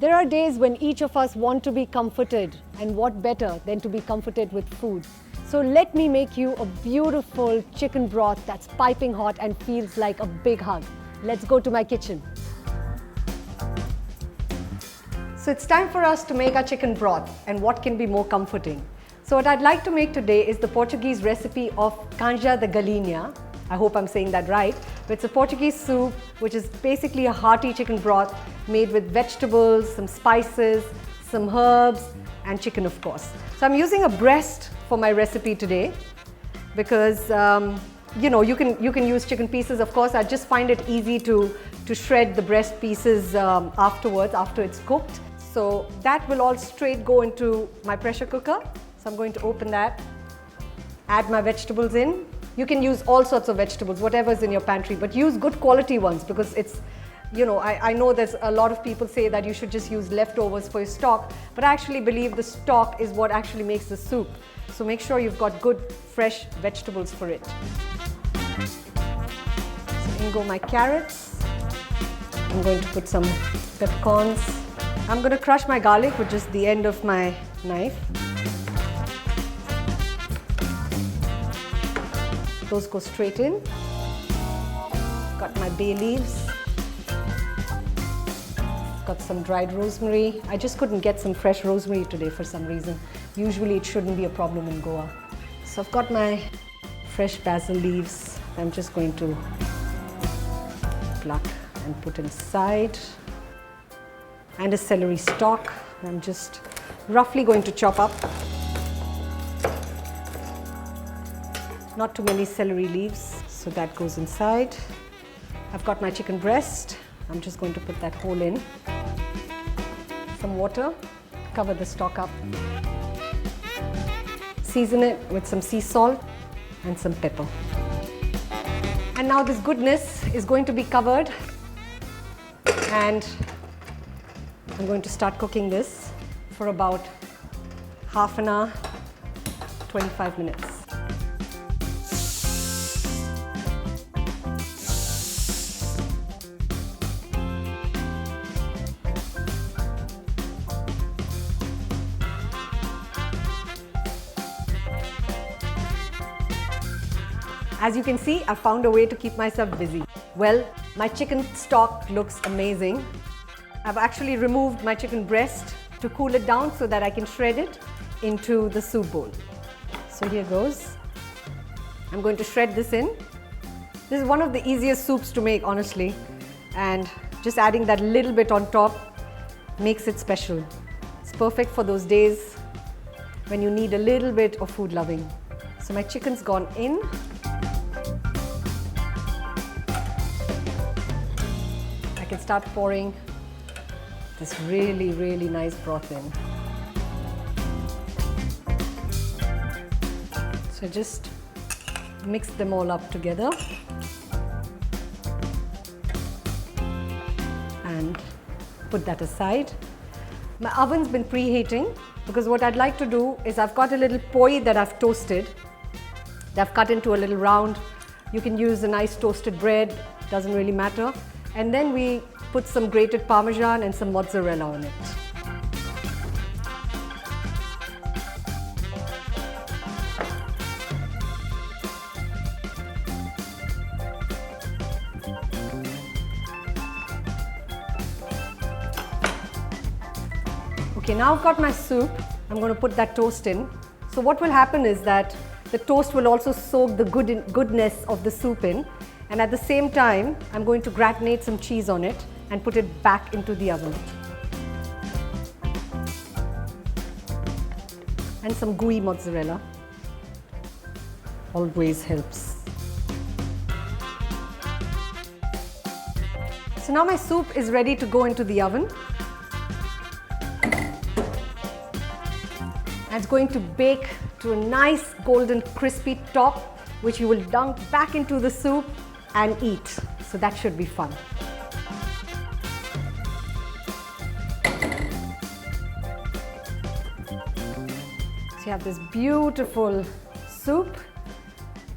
There are days when each of us want to be comforted, and what better than to be comforted with food. So let me make you a beautiful chicken broth that's piping hot and feels like a big hug. Let's go to my kitchen. So it's time for us to make our chicken broth, and what can be more comforting? So what I'd like to make today is the Portuguese recipe of canja de galinha. I hope I'm saying that right. But it's a Portuguese soup, which is basically a hearty chicken broth made with vegetables, some spices, some herbs, and chicken, of course. So I'm using a breast for my recipe today because you can use chicken pieces, of course. I just find it easy to shred the breast pieces afterwards, after it's cooked. So that will all straight go into my pressure cooker. So I'm going to open that, add my vegetables in. You can use all sorts of vegetables, whatever's in your pantry, but use good quality ones because it's, I know there's a lot of people say that you should just use leftovers for your stock, but I actually believe the stock is what actually makes the soup. So make sure you've got good, fresh vegetables for it. So in go my carrots. I'm going to put some peppercorns. I'm going to crush my garlic with just the end of my knife. Those go straight in. Got my bay leaves. Got some dried rosemary. I just couldn't get some fresh rosemary today for some reason. Usually it shouldn't be a problem in Goa. So I've got my fresh basil leaves. I'm just going to pluck and put inside. And a celery stalk. I'm just roughly going to chop up. Not too many celery leaves, so that goes inside. I've got my chicken breast. I'm just going to put that whole in. Some water, cover the stock up. Season it with some sea salt and some pepper. And now this goodness is going to be covered, and I'm going to start cooking this for about half an hour, 25 minutes. As you can see, I found a way to keep myself busy. Well, my chicken stock looks amazing. I've actually removed my chicken breast to cool it down so that I can shred it into the soup bowl. So here goes. I'm going to shred this in. This is one of the easiest soups to make, honestly. And just adding that little bit on top makes it special. It's perfect for those days when you need a little bit of food loving. So my chicken's gone in. I can start pouring this really, really nice broth in. So just mix them all up together and put that aside. My oven's been preheating because what I'd like to do is I've got a little poi that I've toasted, that I've cut into a little round. You can use a nice toasted bread, doesn't really matter. And then we put some grated Parmesan and some Mozzarella on it. Okay, now I've got my soup. I'm going to put that toast in. So what will happen is that the toast will also soak the goodness of the soup in. And at the same time, I'm going to gratinate some cheese on it and put it back into the oven. And some gooey mozzarella. Always helps. So now my soup is ready to go into the oven. And it's going to bake to a nice golden crispy top, which you will dunk back into the soup and eat. So that should be fun. So you have this beautiful soup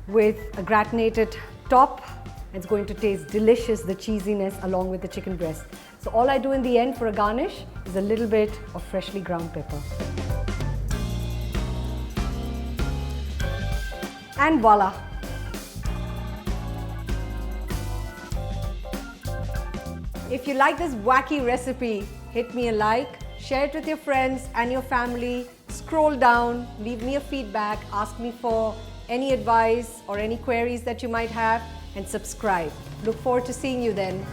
with a gratinated top. It's going to taste delicious, the cheesiness along with the chicken breast. So all I do in the end for a garnish is a little bit of freshly ground pepper. And voila! If you like this wacky recipe, hit me a like, share it with your friends and your family, scroll down, leave me a feedback, ask me for any advice or any queries that you might have, and subscribe. Look forward to seeing you then.